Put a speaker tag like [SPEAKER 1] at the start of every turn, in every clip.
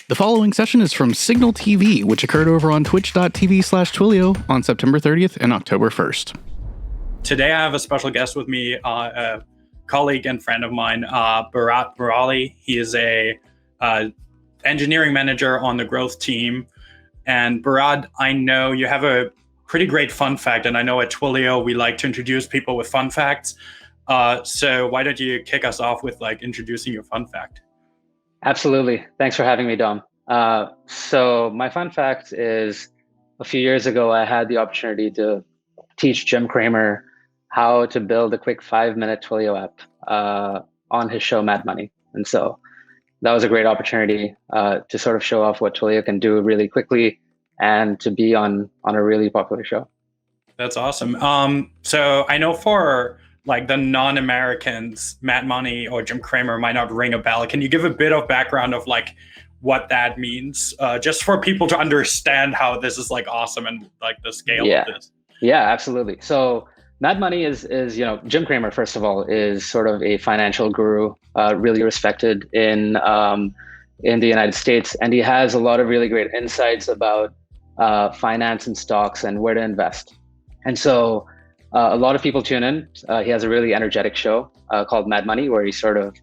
[SPEAKER 1] The following session is from Signal TV, which occurred over on twitch.tv/Twilio on September 30th and October 1st.
[SPEAKER 2] Today I have a special guest with me, a colleague and friend of mine, Bharat Murali. He is a engineering manager on the growth team. And Bharat, I know you have a pretty great fun fact, and I know at Twilio we like to introduce people with fun facts. So why don't you kick us off with introducing your fun fact?
[SPEAKER 3] Absolutely. Thanks for having me, Dom. So my fun fact is a few years ago, I had the opportunity to teach Jim Cramer how to build a quick 5-minute Twilio app on his show, Mad Money. And so that was a great opportunity to sort of show off what Twilio can do really quickly and to be on a really popular show. That's
[SPEAKER 2] awesome. So I know for the non-Americans, Mad Money or Jim Cramer might not ring a bell. Can you give a bit of background of what that means, just for people to understand how this is awesome and the scale of this?
[SPEAKER 3] Yeah, absolutely. So Mad Money is Jim Cramer, first of all, is sort of a financial guru, really respected in the United States, and he has a lot of really great insights about finance and stocks and where to invest. And so a lot of people tune in. He has a really energetic show called Mad Money, where he sort of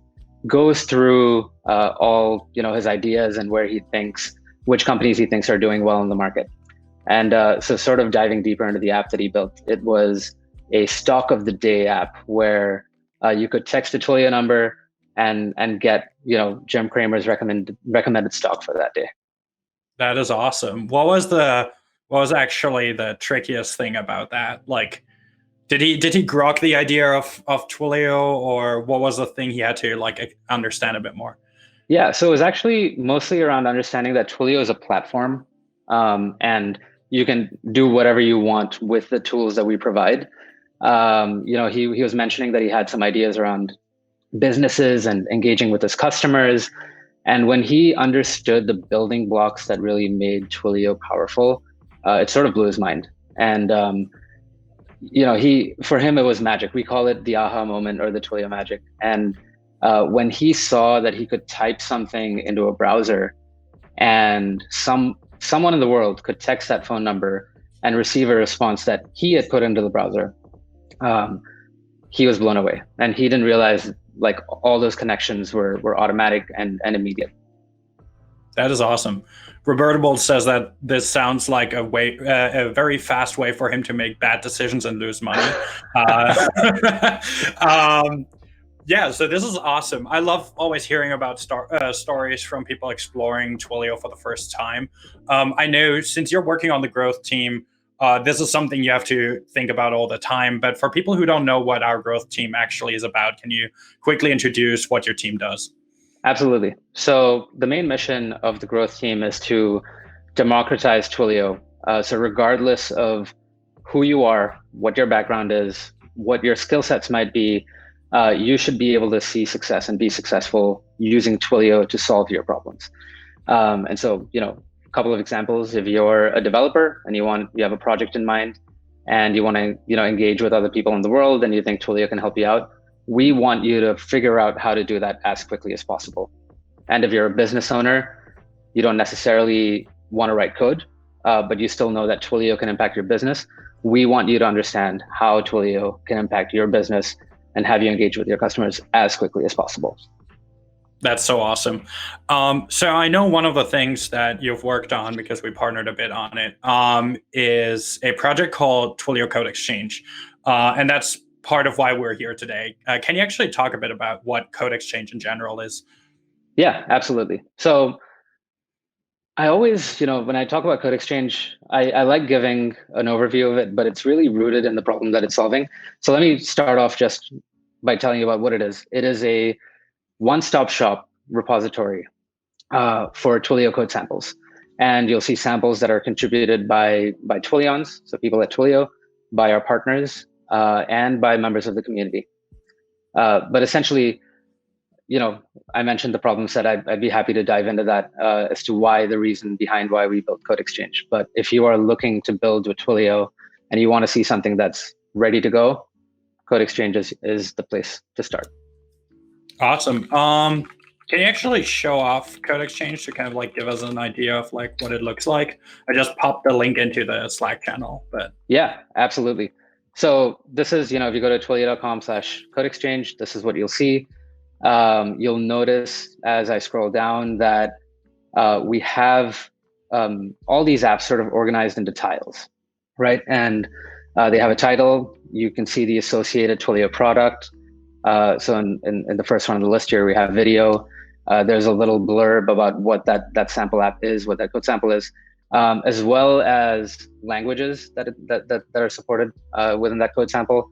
[SPEAKER 3] goes through all his ideas and where he thinks, which companies he thinks are doing well in the market. And so sort of diving deeper into the app that he built, it was a stock of the day app where you could text a Twilio number and get Jim Cramer's recommended stock for that day.
[SPEAKER 2] That is awesome. What was actually the trickiest thing about that? Did he grok the idea of Twilio, or what was the thing he had to understand a bit more?
[SPEAKER 3] Yeah, so it was actually mostly around understanding that Twilio is a platform, and you can do whatever you want with the tools that we provide. He was mentioning that he had some ideas around businesses and engaging with his customers. And when he understood the building blocks that really made Twilio powerful, it sort of blew his mind. And for him, it was magic. We call it the aha moment or the Twilio magic. And when he saw that he could type something into a browser and someone in the world could text that phone number and receive a response that he had put into the browser, he was blown away. And he didn't realize all those connections were automatic and immediate.
[SPEAKER 2] That is awesome. Robertable says that this sounds like a very fast way for him to make bad decisions and lose money. Yeah, so this is awesome. I love always hearing about stories from people exploring Twilio for the first time. I know since you're working on the growth team, this is something you have to think about all the time. But for people who don't know what our growth team actually is about, can you quickly introduce what your team does?
[SPEAKER 3] Absolutely. So the main mission of the growth team is to democratize Twilio. So regardless of who you are, what your background is, what your skill sets might be, you should be able to see success and be successful using Twilio to solve your problems. And so, a couple of examples: if you're a developer and you have a project in mind and you want to, engage with other people in the world and you think Twilio can help you out, we want you to figure out how to do that as quickly as possible. And if you're a business owner, you don't necessarily want to write code, but you still know that Twilio can impact your business. We want you to understand how Twilio can impact your business and have you engage with your customers as quickly as possible.
[SPEAKER 2] That's so awesome. So I know one of the things that you've worked on, because we partnered a bit on it, is a project called Twilio CodeExchange. And that's part of why we're here today. Can you actually talk a bit about what CodeExchange in general is?
[SPEAKER 3] Yeah, absolutely. So I always, when I talk about CodeExchange, I like giving an overview of it, but it's really rooted in the problem that it's solving. So let me start off just by telling you about what it is. It is a one-stop shop repository for Twilio code samples. And you'll see samples that are contributed by Twilions, so people at Twilio, by our partners, and by members of the community. But essentially, I mentioned the problem set. I'd be happy to dive into that as to the reason behind why we built CodeExchange. But if you are looking to build with Twilio and you want to see something that's ready to go, CodeExchange is the place to start.
[SPEAKER 2] Awesome. Can you actually show off CodeExchange to kind of like give us an idea of like what it looks like? I just popped the link into the Slack channel, but
[SPEAKER 3] yeah, absolutely. So this is, if you go to twilio.com/CodeExchange, this is what you'll see. You'll notice as I scroll down that we have all these apps sort of organized into tiles, right? And they have a title. You can see the associated Twilio product. So in the first one on the list here, we have video. There's a little blurb about what that sample app is, what that code sample is, as well as languages that are supported within that code sample,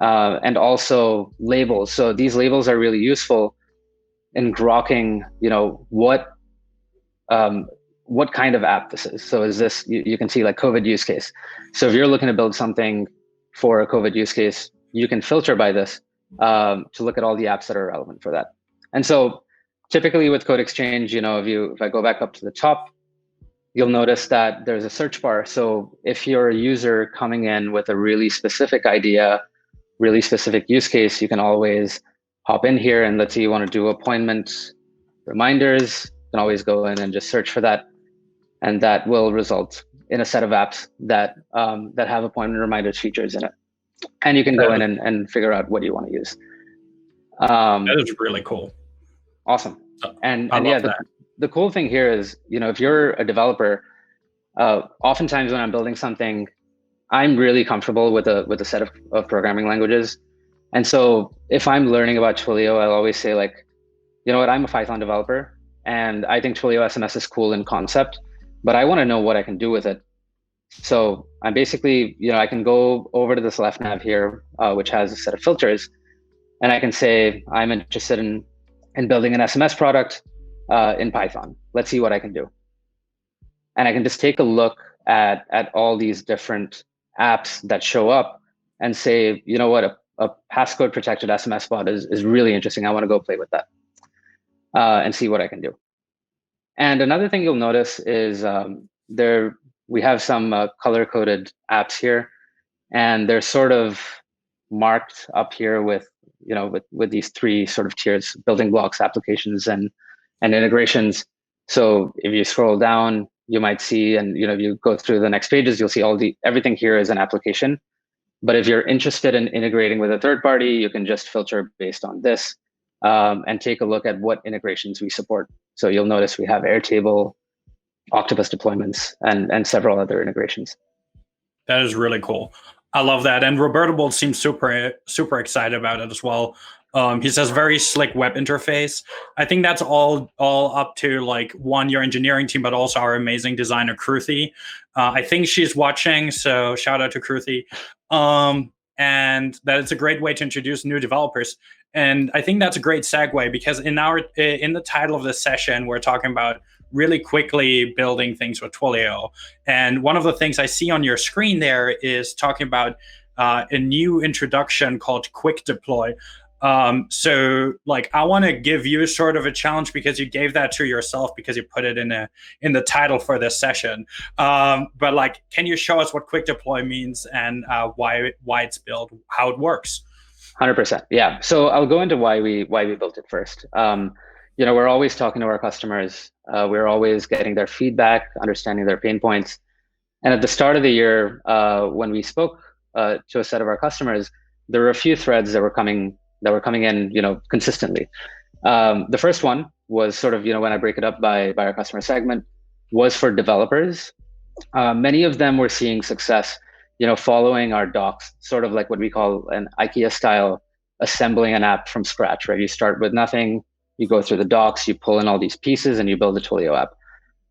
[SPEAKER 3] and also labels. So these labels are really useful in grokking, what kind of app this is. So is this, you can see like COVID use case. So if you're looking to build something for a COVID use case, you can filter by this to look at all the apps that are relevant for that. And so typically with CodeExchange, if I go back up to the top, you'll notice that there's a search bar. So if you're a user coming in with a really specific idea, really specific use case, you can always hop in here, and let's say you want to do appointment reminders, you can always go in and just search for that. And that will result in a set of apps that have appointment reminders features in it. And you can go in and figure out what you want to use.
[SPEAKER 2] that is really cool.
[SPEAKER 3] Awesome. And yeah,
[SPEAKER 2] that.
[SPEAKER 3] The cool thing here is, if you're a developer, oftentimes when I'm building something, I'm really comfortable with a set of programming languages. And so if I'm learning about Twilio, I'll always say like, you know what, I'm a Python developer and I think Twilio SMS is cool in concept, but I want to know what I can do with it. So I'm basically, I can go over to this left nav here, which has a set of filters, and I can say, I'm interested in building an SMS product in Python. Let's see what I can do. And I can just take a look at all these different apps that show up and say, you know what, a passcode protected SMS bot is really interesting. I want to go play with that and see what I can do. And another thing you'll notice is we have some color-coded apps here, and they're sort of marked up here with these three sort of tiers: building blocks, applications, and integrations. So if you scroll down, you might see, and if you go through the next pages, you'll see everything here is an application. But if you're interested in integrating with a third party, you can just filter based on this and take a look at what integrations we support. So you'll notice we have Airtable, Octopus deployments, and several other integrations.
[SPEAKER 2] That is really cool. I love that. And Roberto Bolt seems super excited about it as well. He says very slick web interface. I think that's all up to like your engineering team, but also our amazing designer Kruthi. I think she's watching, so shout out to Kruthi. And that it's a great way to introduce new developers. And I think that's a great segue because in the title of the session, we're talking about really quickly building things with Twilio. And one of the things I see on your screen there is talking about a new introduction called Quick Deploy. So like I want to give you sort of a challenge because you gave that to yourself because you put it in the title for this session. But like, can you show us what Quick Deploy means and why it's built, how it works?
[SPEAKER 3] 100%. Yeah. So I'll go into why we built it first. We're always talking to our customers. We're always getting their feedback, understanding their pain points. And at the start of the year, when we spoke to a set of our customers, there were a few threads that were coming in, consistently. The first one was sort of, when I break it up by our customer segment, was for developers. Many of them were seeing success, following our docs, sort of like what we call an IKEA style assembling an app from scratch, right? You start with nothing, you go through the docs, you pull in all these pieces, and you build a Twilio app.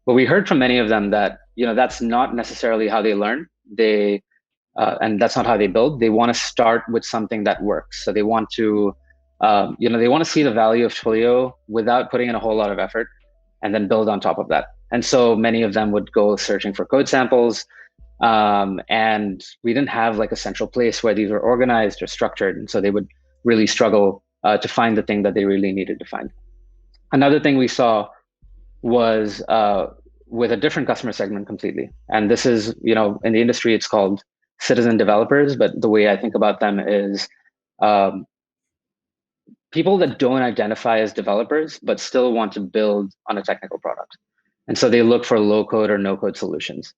[SPEAKER 3] But we heard from many of them that, that's not necessarily how they learn. And that's not how they build. They want to start with something that works. So they want to, they want to see the value of Twilio without putting in a whole lot of effort, and then build on top of that. And so many of them would go searching for code samples. And we didn't have like a central place where these were organized or structured. And so they would really struggle to find the thing that they really needed to find. Another thing we saw was with a different customer segment completely. And this is, in the industry, it's called citizen developers. But the way I think about them is people that don't identify as developers, but still want to build on a technical product. And so they look for low code or no code solutions.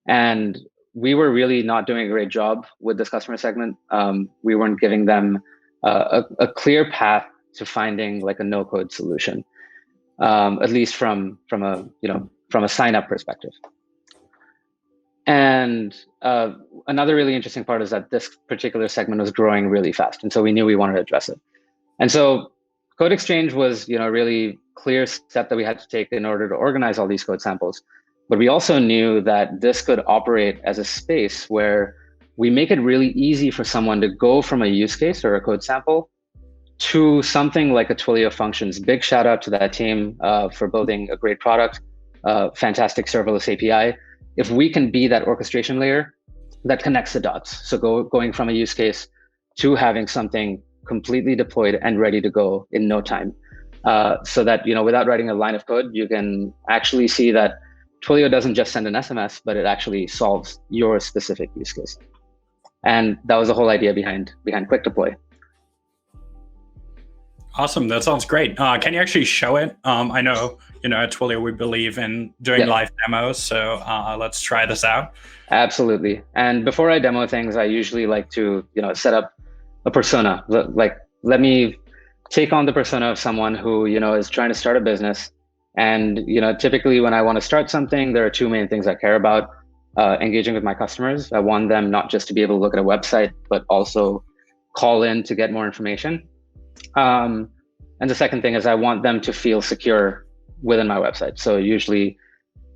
[SPEAKER 3] And we were really not doing a great job with this customer segment. We weren't giving them a clear path to finding like a no code solution, at least from a sign up perspective. And another really interesting part is that this particular segment was growing really fast. And so we knew we wanted to address it. And so CodeExchange was, a really clear step that we had to take in order to organize all these code samples. But we also knew that this could operate as a space where we make it really easy for someone to go from a use case or a code sample to something like a Twilio Functions. Big shout out to that team for building a great product, fantastic serverless API. If we can be that orchestration layer that connects the dots, so going from a use case to having something completely deployed and ready to go in no time, so that without writing a line of code, you can actually see that Twilio doesn't just send an SMS, but it actually solves your specific use case. And that was the whole idea behind Quick Deploy.
[SPEAKER 2] Awesome. That sounds great. Can you actually show it? I know, at Twilio, we believe in doing live demos. So let's try this out.
[SPEAKER 3] Absolutely. And before I demo things, I usually like to, set up a persona. Like, let me take on the persona of someone who, is trying to start a business. And, typically when I want to start something, there are two main things I care about. Engaging with my customers. I want them not just to be able to look at a website, but also call in to get more information. And the second thing is I want them to feel secure within my website. So usually,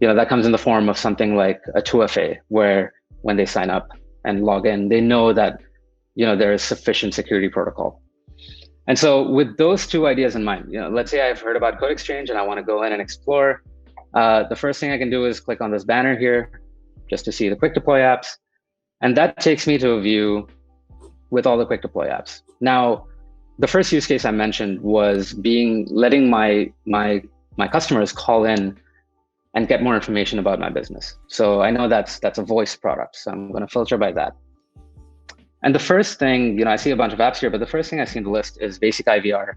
[SPEAKER 3] that comes in the form of something like a 2FA, where when they sign up and log in, they know that, there is sufficient security protocol. And so with those two ideas in mind, let's say I've heard about CodeExchange and I want to go in and explore. The first thing I can do is click on this banner here just to see the Quick Deploy apps. And that takes me to a view with all the Quick Deploy apps. Now, the first use case I mentioned was letting my customers call in and get more information about my business. So I know that's a voice product, so I'm going to filter by that. And the first thing, I see a bunch of apps here, but the first thing I see in the list is basic IVR,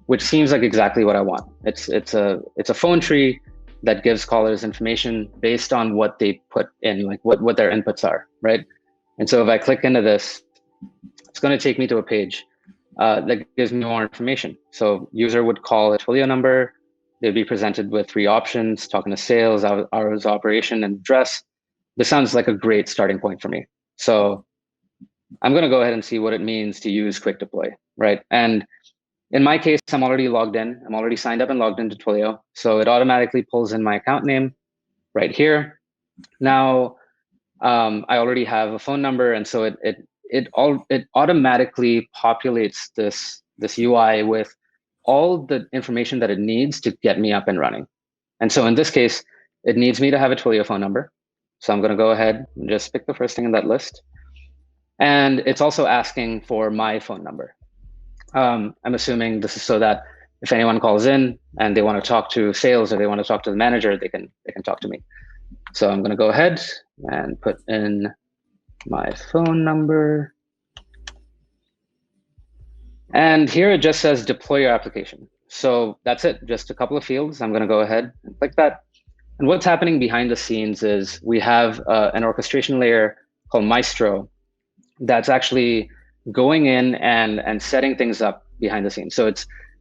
[SPEAKER 3] which seems like exactly what I want. It's a phone tree that gives callers information based on what they put in, like what their inputs are, right? And so if I click into this, it's going to take me to a page that gives me more information. So user would call a Twilio number. They'd be presented with 3 options: talking to sales, hours of operation, and address. This sounds like a great starting point for me. So I'm going to go ahead and see what it means to use Quick Deploy, right? And in my case, I'm already logged in. I'm already signed up and logged into Twilio. So it automatically pulls in my account name right here. Now, I already have a phone number. And so it automatically populates this UI with all the information that it needs to get me up and running. And so in this case, it needs me to have a Twilio phone number. So I'm going to go ahead and just pick the first thing in that list. And it's also asking for my phone number. I'm assuming this is so that if anyone calls in and they want to talk to sales or they want to talk to the manager, they can talk to me. So I'm going to go ahead and put in my phone number. And here it just says deploy your application. So that's it, just a couple of fields. I'm going to go ahead and click that. And what's happening behind the scenes is we have an orchestration layer called Maestro that's actually going in and setting things up behind the scenes. So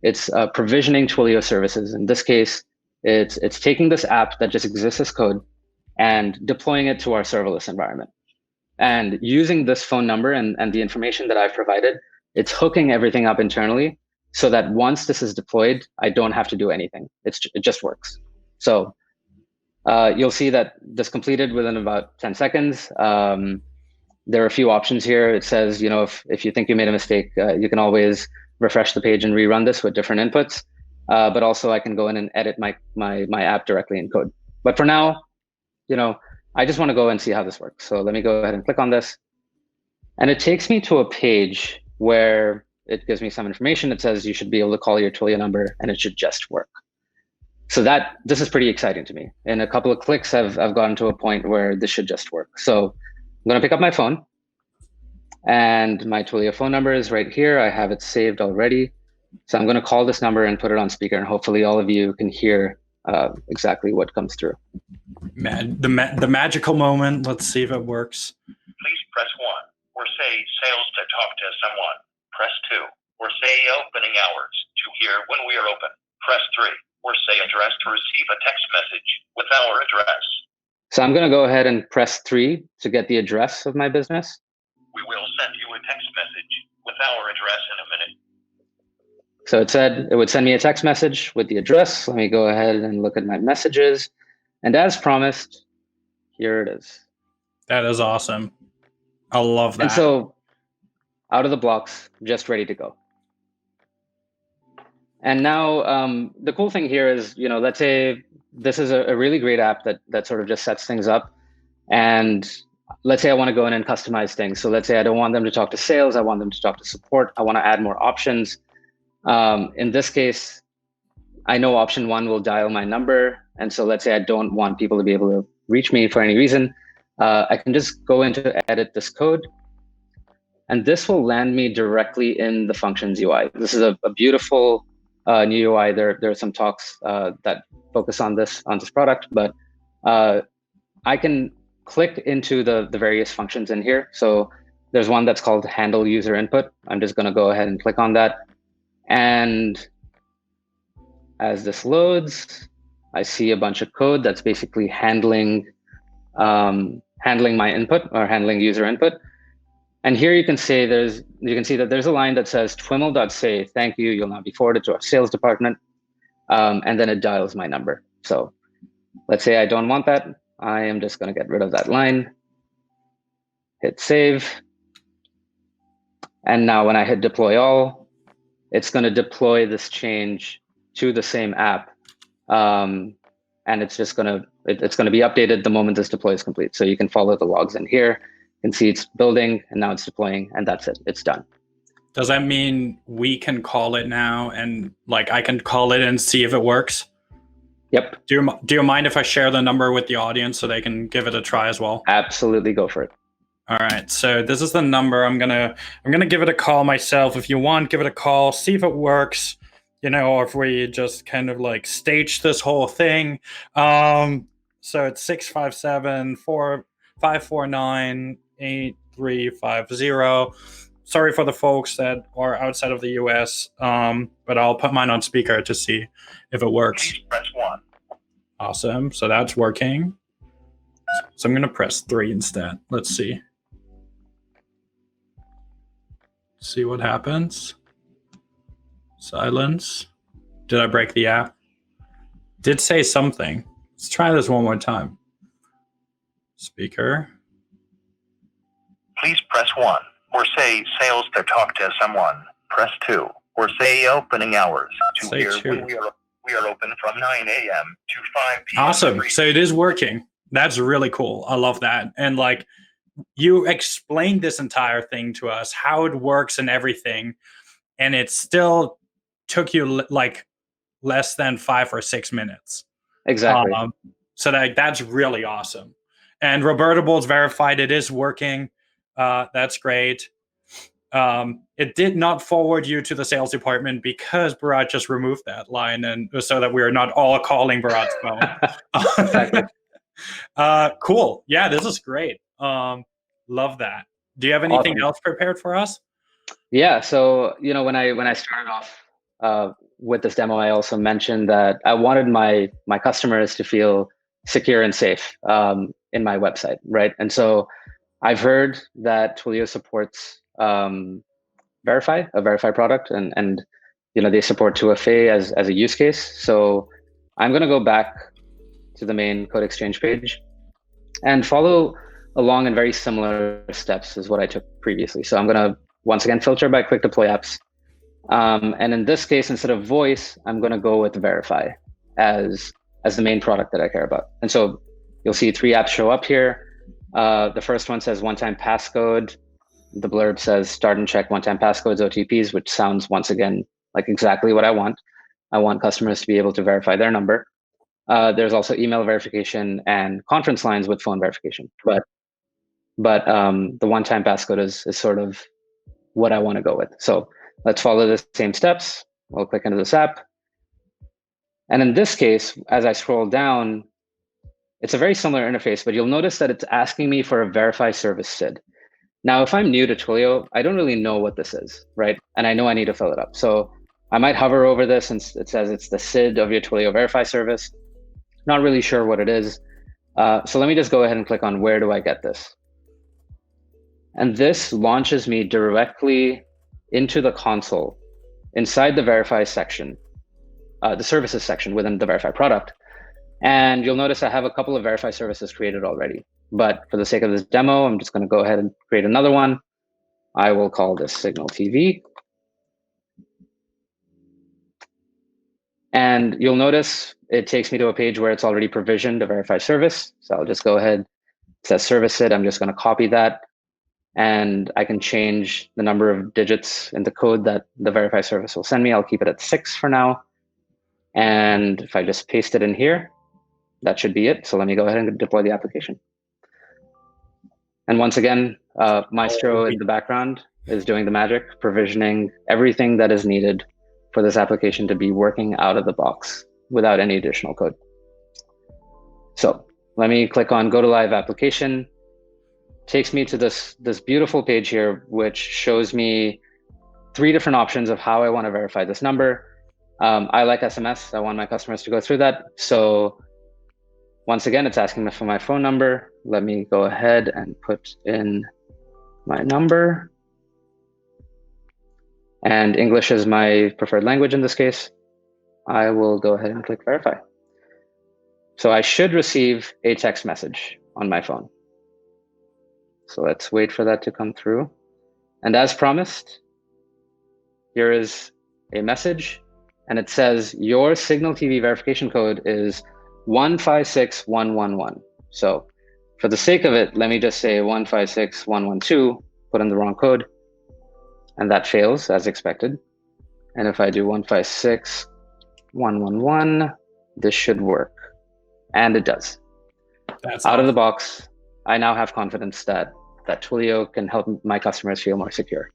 [SPEAKER 3] it's provisioning Twilio services. In this case, it's taking this app that just exists as code and deploying it to our serverless environment. And using this phone number and the information that I've provided, it's hooking everything up internally so that once this is deployed, I don't have to do anything. It just works. So you'll see that this completed within about 10 seconds. There are a few options here. It says, if you think you made a mistake, you can always refresh the page and rerun this with different inputs. But also I can go in and edit my app directly in code. But for now, I just want to go and see how this works. So let me go ahead and click on this. And it takes me to a page where it gives me some information. It says you should be able to call your Twilio number and it should just work. So this is pretty exciting to me. In a couple of clicks, I've gotten to a point where this should just work. So I'm going to pick up my phone and my Twilio phone number is right here. I have it saved already. So I'm going to call this number and put it on speaker, and hopefully all of you can hear exactly what comes through.
[SPEAKER 2] The magical moment. Let's see if it works.
[SPEAKER 4] Please press 1 or say sales to talk to someone. Press 2 or say opening hours to hear when we are open. Press 3 or say address to receive a text message with our address.
[SPEAKER 3] So I'm going to go ahead and press 3 to get the address of my business.
[SPEAKER 4] We will send you a text message with our address in a minute.
[SPEAKER 3] So it said it would send me a text message with the address. Let me go ahead and look at my messages. And as promised, here it is.
[SPEAKER 2] That is awesome. I love that.
[SPEAKER 3] And so out of the blocks, just ready to go. And now the cool thing here is, let's say this is a really great app that sort of just sets things up. And let's say I want to go in and customize things. So let's say I don't want them to talk to sales. I want them to talk to support. I want to add more options. In this case, I know option 1 will dial my number. And so let's say I don't want people to be able to reach me for any reason. I can just go in to edit this code. And this will land me directly in the functions UI. This is a beautiful new UI. There are some talks that focus on this product, but I can click into the various functions in here. So there's one that's called handle user input. I'm just going to go ahead and click on that. And as this loads, I see a bunch of code that's basically handling my input or handling user input. And here you can see that there's a line that says twiml.say, thank you, you'll now be forwarded to our sales department. And then it dials my number. So let's say I don't want that. I am just going to get rid of that line, hit save. And now when I hit deploy all, it's going to deploy this change to the same app. And it's just going to be updated the moment this deploy is complete. So you can follow the logs in here. You can see it's building and now it's deploying, and that's it. It's done.
[SPEAKER 2] Does that mean we can call it now and I can call it and see if it works?
[SPEAKER 3] Yep.
[SPEAKER 2] Do you mind if I share the number with the audience so they can give it a try as well?
[SPEAKER 3] Absolutely, go for it.
[SPEAKER 2] All right. So this is the number. I'm gonna give it a call myself. If you want, give it a call. See if it works. Or if we just kind of stage this whole thing. So it's 657-549-8350. Sorry for the folks that are outside of the US, but I'll put mine on speaker to see if it works.
[SPEAKER 4] Please press 1.
[SPEAKER 2] Awesome. So that's working. So I'm going to press 3 instead. Let's see. See what happens. Silence. Did I break the app? Did say something. Let's try this one more time. Speaker.
[SPEAKER 4] Please press 1 or say sales to talk to someone. Press 2 or say opening hours to
[SPEAKER 2] Say
[SPEAKER 4] hear
[SPEAKER 2] 2.
[SPEAKER 4] when we are open from 9 a.m. to 5 p.m.
[SPEAKER 2] Awesome. So it is working. That's really cool. I love that. And you explained this entire thing to us, how it works and everything. And it still took you less than 5 or 6 minutes.
[SPEAKER 3] Exactly.
[SPEAKER 2] So that's really awesome. And Robertable is verified. It is working. That's great. It did not forward you to the sales department because Bharat just removed that line, and so that we are not all calling Bharat's phone.
[SPEAKER 3] Exactly.
[SPEAKER 2] Cool. Yeah, this is great. Love that. Do you have anything else prepared for us?
[SPEAKER 3] Yeah. So when I started off with this demo, I also mentioned that I wanted my customers to feel secure and safe in my website, right? And so I've heard that Twilio supports Verify, a Verify product, and they support 2FA as a use case. So I'm going to go back to the main CodeExchange page and follow along in very similar steps as what I took previously. So I'm going to once again filter by quick deploy apps. And in this case, instead of voice, I'm going to go with Verify as the main product that I care about. And so you'll see 3 apps show up here. The first one says one-time passcode. The blurb says start and check one-time passcodes, OTPs, which sounds once again like exactly what I want. I want customers to be able to verify their number. There's also email verification and conference lines with phone verification. But the one-time passcode is sort of what I want to go with. So let's follow the same steps. We'll click into this app. And in this case, as I scroll down, it's a very similar interface, but you'll notice that it's asking me for a verify service SID. Now, if I'm new to Twilio, I don't really know what this is, right? And I know I need to fill it up. So I might hover over this and it says it's the SID of your Twilio verify service. Not really sure what it is. So let me just go ahead and click on where do I get this? And this launches me directly into the console inside the verify section, the services section within the verify product. And you'll notice I have a couple of verify services created already. But for the sake of this demo, I'm just going to go ahead and create another one. I will call this Signal TV. And you'll notice it takes me to a page where it's already provisioned a verify service. So I'll just go ahead. It says Service Sid. I'm just going to copy that. And I can change the number of digits in the code that the verify service will send me. I'll keep it at 6 for now. And if I just paste it in here, that should be it. So let me go ahead and deploy the application. And once again, Maestro in the background is doing the magic, provisioning everything that is needed for this application to be working out of the box without any additional code. So let me click on Go to Live Application. Takes me to this beautiful page here, which shows me 3 different options of how I want to verify this number. I like SMS. I want my customers to go through that. So once again, it's asking me for my phone number. Let me go ahead and put in my number. And English is my preferred language in this case. I will go ahead and click verify. So I should receive a text message on my phone. So let's wait for that to come through. And as promised, here is a message. And it says your Signal TV verification code is 156111. So for the sake of it, let me just say 156112, put in the wrong code. And that fails as expected. And if I do 156111, this should work. And it does.
[SPEAKER 2] That's
[SPEAKER 3] out of the box. I now have confidence that Twilio can help my customers feel more secure.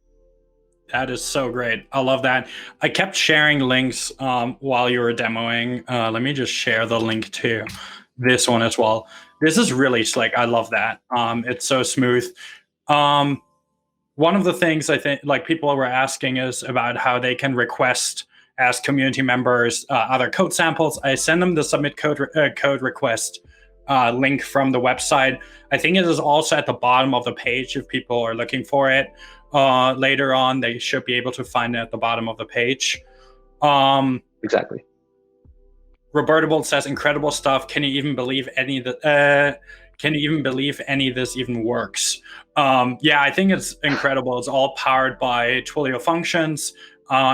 [SPEAKER 2] That is so great. I love that. I kept sharing links while you were demoing. Let me just share the link to this one as well. This is really slick. I love that. It's so smooth. One of the things I think like people were asking is about how they can request as community members other code samples. I send them the submit code request link from the website. I think it is also at the bottom of the page if people are looking for it. Later on, they should be able to find it at the bottom of the page.
[SPEAKER 3] Exactly.
[SPEAKER 2] Robertable says incredible stuff. Can you even believe any of the? Can you even believe any of this even works? Yeah, I think it's incredible. It's all powered by Twilio functions.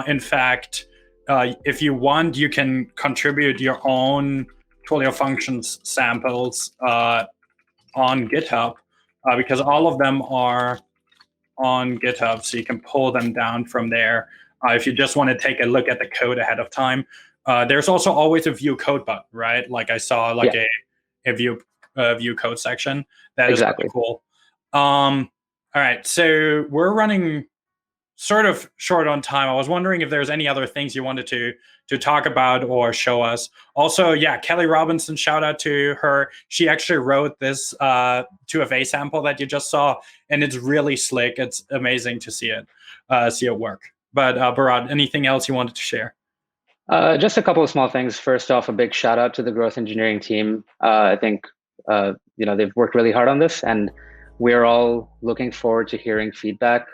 [SPEAKER 2] In fact, if you want, you can contribute your own Twilio functions samples on GitHub because all of them are on GitHub, so you can pull them down from there. If you just want to take a look at the code ahead of time, there's also always a view code button, right? Like I saw like a view code section. That is exactly cool. All right, so we're running sort of short on time. I was wondering if there's any other things you wanted to talk about or show us. Also, yeah, Kelly Robinson, shout out to her. She actually wrote this 2FA sample that you just saw, and it's really slick. It's amazing to see it work. But Bharat, anything else you wanted to share?
[SPEAKER 3] Just a couple of small things. First off, a big shout out to the growth engineering team. I think they've worked really hard on this, and we're all looking forward to hearing feedback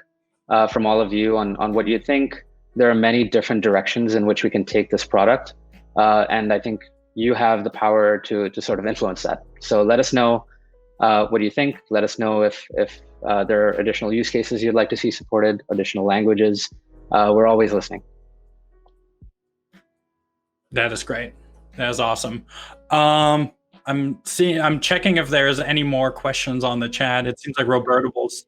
[SPEAKER 3] from all of you on what you think. There are many different directions in which we can take this product, and I think you have the power to sort of influence that. So let us know what do you think. Let us know if there are additional use cases you'd like to see supported, additional languages. We're always listening.
[SPEAKER 2] That is great. That is awesome. I'm checking if there's any more questions on the chat. It seems like Robertables.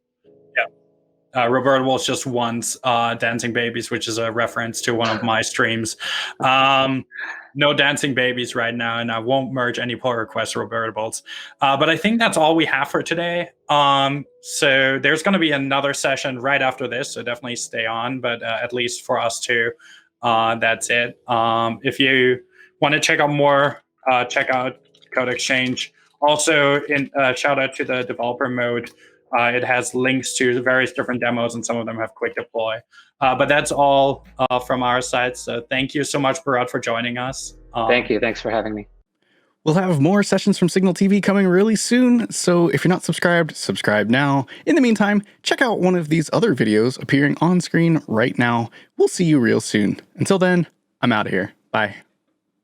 [SPEAKER 2] Robertables just wants Dancing Babies, which is a reference to one of my streams. No Dancing Babies right now, and I won't merge any pull requests, Robertables. But I think that's all we have for today. So there's going to be another session right after this, so definitely stay on, but at least for us to That's it. If you want to check out more, check out CodeExchange. Also, shout out to the developer mode. It has links to the various different demos, and some of them have quick deploy. But that's all from our side. So thank you so much, Bharat, for joining us.
[SPEAKER 3] Thank you. Thanks for having me.
[SPEAKER 1] We'll have more sessions from Signal TV coming really soon, so if you're not subscribed, subscribe now. In the meantime, check out one of these other videos appearing on screen right now. We'll see you real soon. Until then, I'm out of here. Bye.